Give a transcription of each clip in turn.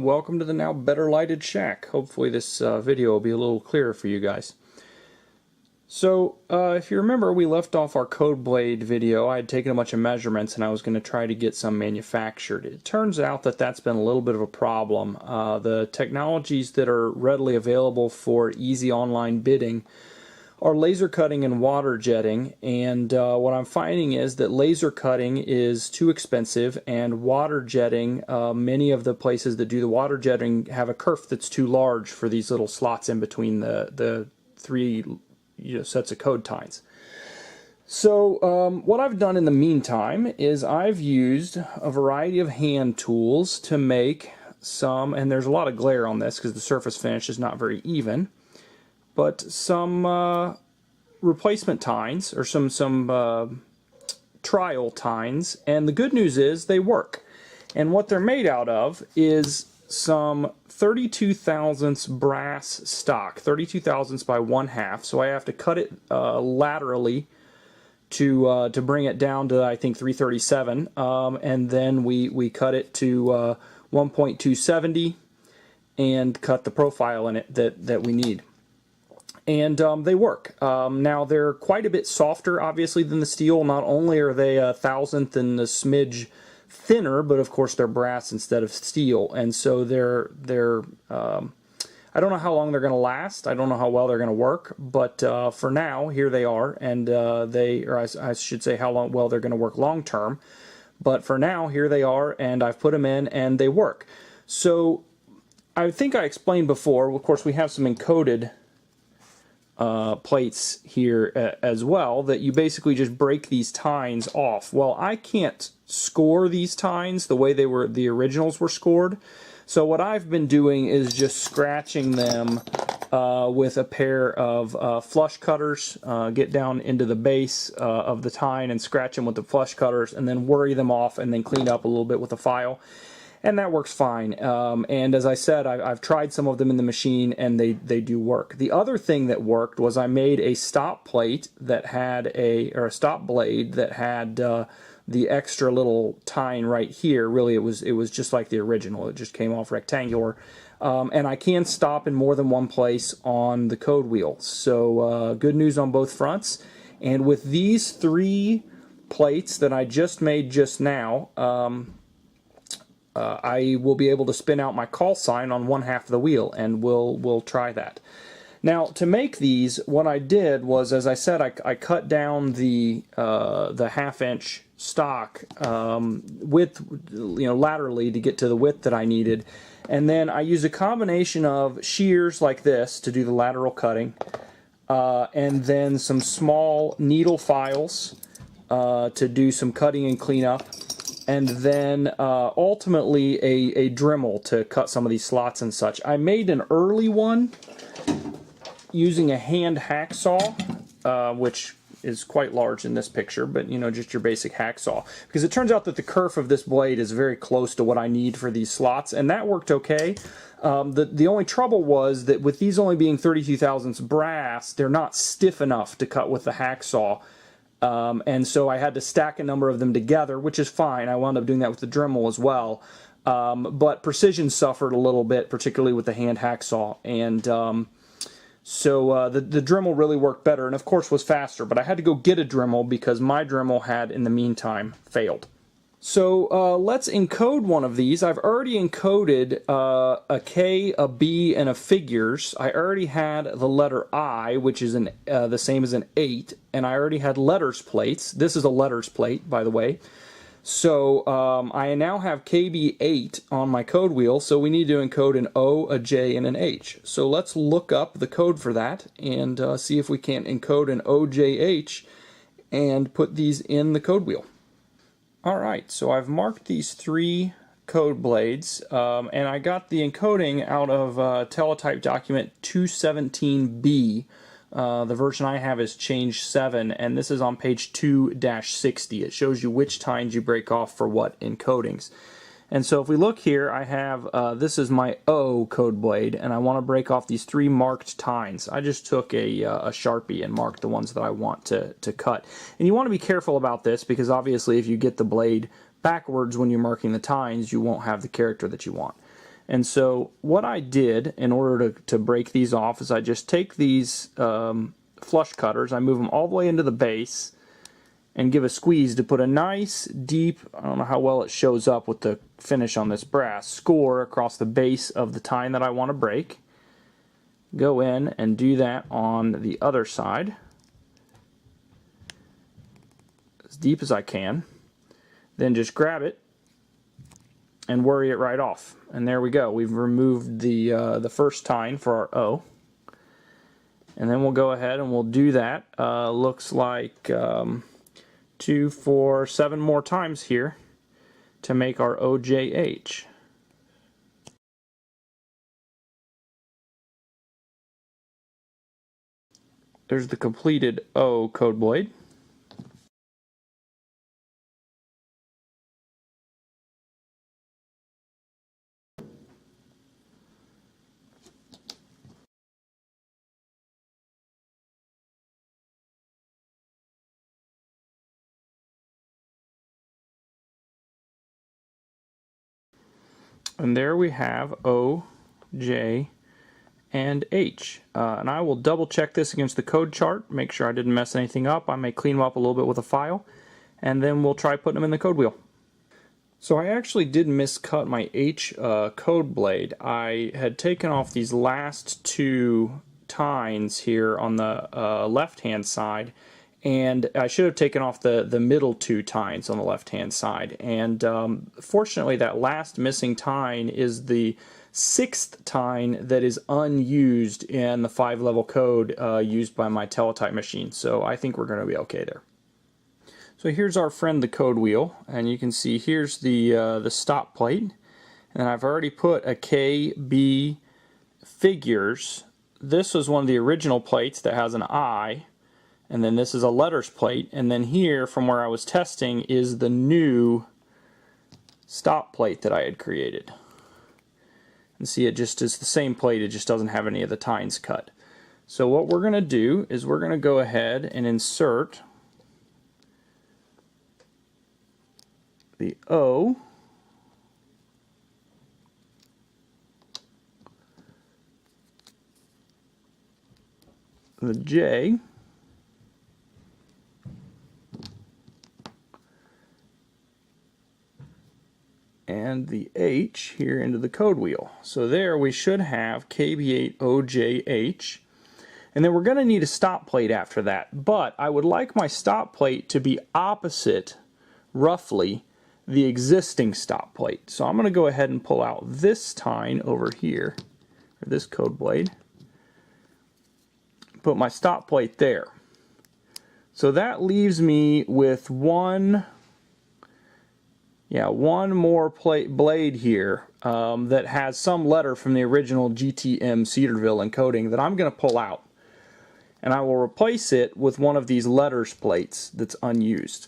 welcome to the now better lighted shack. Hopefully this video will be a little clearer for you guys. So if you remember, we left off our code blade video. I had taken a bunch of measurements and I was going to try to get some manufactured. It turns out that that's been a little bit of a problem. The technologies that are readily available for easy online bidding are laser cutting and water jetting, and what I'm finding is that laser cutting is too expensive, and water jetting, many of the places that do the water jetting have a kerf that's too large for these little slots in between the three sets of code tines. So what I've done in the meantime is I've used a variety of hand tools to make some, and there's a lot of glare on this because the surface finish is not very even, but some replacement tines, or some trial tines, and the good news is they work. And what they're made out of is some 32 thousandths brass stock, 32 thousandths by 1/2, so I have to cut it laterally to bring it down to, I think, 337, and then we cut it to 1.270 and cut the profile in it that we need. And they work. Now they're quite a bit softer, obviously, than the steel. Not only are they a thousandth and a smidge thinner, but of course they're brass instead of steel, and so they're I don't know how long they're going to last. I don't know how well they're going to work, but for now, here they are, and I should say how well they're going to work long term. But for now, here they are, and I've put them in, and they work. So I think I explained before. Of course, we have some encoded plates here as well, that you basically just break these tines off. Well, I can't score these tines the way the originals were scored, so what I've been doing is just scratching them with a pair of flush cutters. Get down into the base of the tine and scratch them with the flush cutters, and then worry them off, and then clean up a little bit with a file. And that works fine. And as I said, I've tried some of them in the machine, and they do work. The other thing that worked was I made a stop plate that had a stop blade that had the extra little tine right here. Really, it was just like the original. It just came off rectangular. And I can stop in more than one place on the code wheel. So good news on both fronts. And with these three plates that I just made just now, I will be able to spin out my call sign on 1/2 of the wheel, and we'll try that. Now, to make these, what I did was, as I said, I cut down the 1/2-inch stock width, laterally to get to the width that I needed, and then I used a combination of shears like this to do the lateral cutting, and then some small needle files to do some cutting and cleanup, and then ultimately a Dremel to cut some of these slots and such. I made an early one using a hand hacksaw, which is quite large in this picture, but just your basic hacksaw, because it turns out that the kerf of this blade is very close to what I need for these slots, and that worked okay. The only trouble was that with these only being 32 thousandths brass, they're not stiff enough to cut with the hacksaw. And so I had to stack a number of them together, which is fine. I wound up doing that with the Dremel as well. But precision suffered a little bit, particularly with the hand hacksaw. And so the Dremel really worked better, and of course was faster. But I had to go get a Dremel because my Dremel had, in the meantime, failed. So let's encode one of these. I've already encoded a K, a B, and a figures. I already had the letter I, which is the same as an 8, and I already had letters plates. This is a letters plate, by the way. So I now have KB8 on my code wheel, so we need to encode an O, a J, and an H. So let's look up the code for that and see if we can't encode an OJH and put these in the code wheel. Alright, so I've marked these three code blades, and I got the encoding out of Teletype document 217B. The version I have is change 7, and this is on page 2-60. It shows you which tines you break off for what encodings. And so if we look here, I have, this is my O code blade, and I want to break off these three marked tines. I just took a Sharpie and marked the ones that I want to cut. And you want to be careful about this, because obviously if you get the blade backwards when you're marking the tines, you won't have the character that you want. And so what I did in order to break these off is I just take these flush cutters, I move them all the way into the base and give a squeeze to put a nice deep, I don't know how well it shows up with the finish on this brass, score across the base of the tine that I want to break. Go in and do that on the other side as deep as I can. Then just grab it and worry it right off. And there we go. We've removed the first tine for our O. And then we'll go ahead and we'll do that. Looks like 2, 4, 7 more times here to make our OJH. There's the completed O code blade. And there we have O, J, and H. And I will double check this against the code chart, make sure I didn't mess anything up. I may clean them up a little bit with a file, and then we'll try putting them in the code wheel. So I actually did miscut my H code blade. I had taken off these last 2 tines here on the left-hand side, and I should have taken off the middle 2 tines on the left-hand side. And fortunately, that last missing tine is the 6th tine that is unused in the 5-level code used by my Teletype machine. So I think we're going to be okay there. So here's our friend the code wheel, and you can see here's the stop plate, and I've already put a KB figures. This was one of the original plates that has an I, and then this is a letters plate, and then here from where I was testing is the new stop plate that I had created. And see, it just is the same plate, it just doesn't have any of the tines cut. So what we're going to do is we're going to go ahead and insert the O, the J, and the H here into the code wheel. So there we should have KB8OJH. And then we're going to need a stop plate after that. But I would like my stop plate to be opposite, roughly, the existing stop plate. So I'm going to go ahead and pull out this tine over here, or this code blade, put my stop plate there. So that leaves me with one more blade here that has some letter from the original GTM Cedarville encoding that I'm going to pull out. And I will replace it with one of these letters plates that's unused.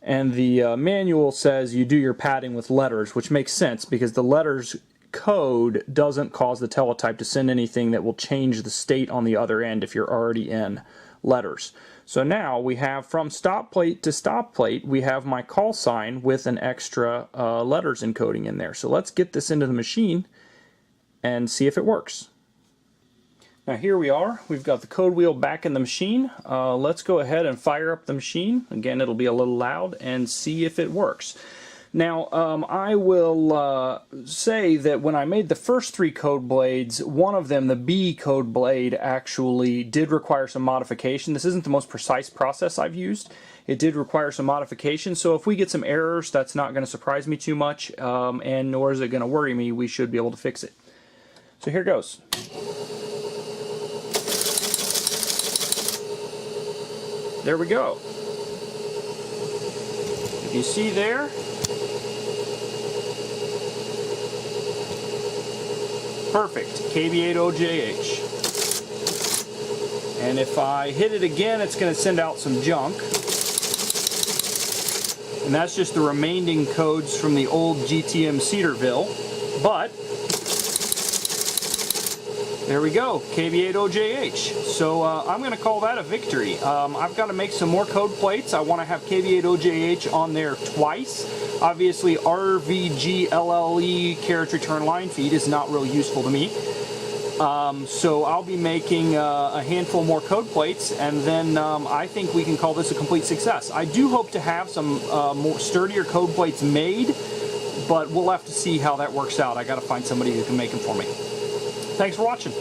And the manual says you do your padding with letters, which makes sense because the letters code doesn't cause the teletype to send anything that will change the state on the other end if you're already in letters. So now we have from stop plate to stop plate, we have my call sign with an extra letters encoding in there. So let's get this into the machine and see if it works. Now here we are, we've got the code wheel back in the machine. Let's go ahead and fire up the machine. Again, it'll be a little loud, and see if it works. Now I will say that when I made the first 3 code blades, one of them, the B code blade, actually did require some modification. This isn't the most precise process I've used. It did require some modification, so if we get some errors, that's not going to surprise me too much, and nor is it going to worry me. We should be able to fix it. So here goes. There we go. If you see there, perfect, KB8OJH. And if I hit it again, it's going to send out some junk. And that's just the remaining codes from the old GTM Cedarville. But There we go, KB8OJH. So I'm going to call that a victory. I've got to make some more code plates. I want to have KB8OJH on there twice. Obviously, RVGLLE carriage return line feed is not really useful to me. So I'll be making a handful more code plates, and then I think we can call this a complete success. I do hope to have some more sturdier code plates made, but we'll have to see how that works out. I got to find somebody who can make them for me. Thanks for watching.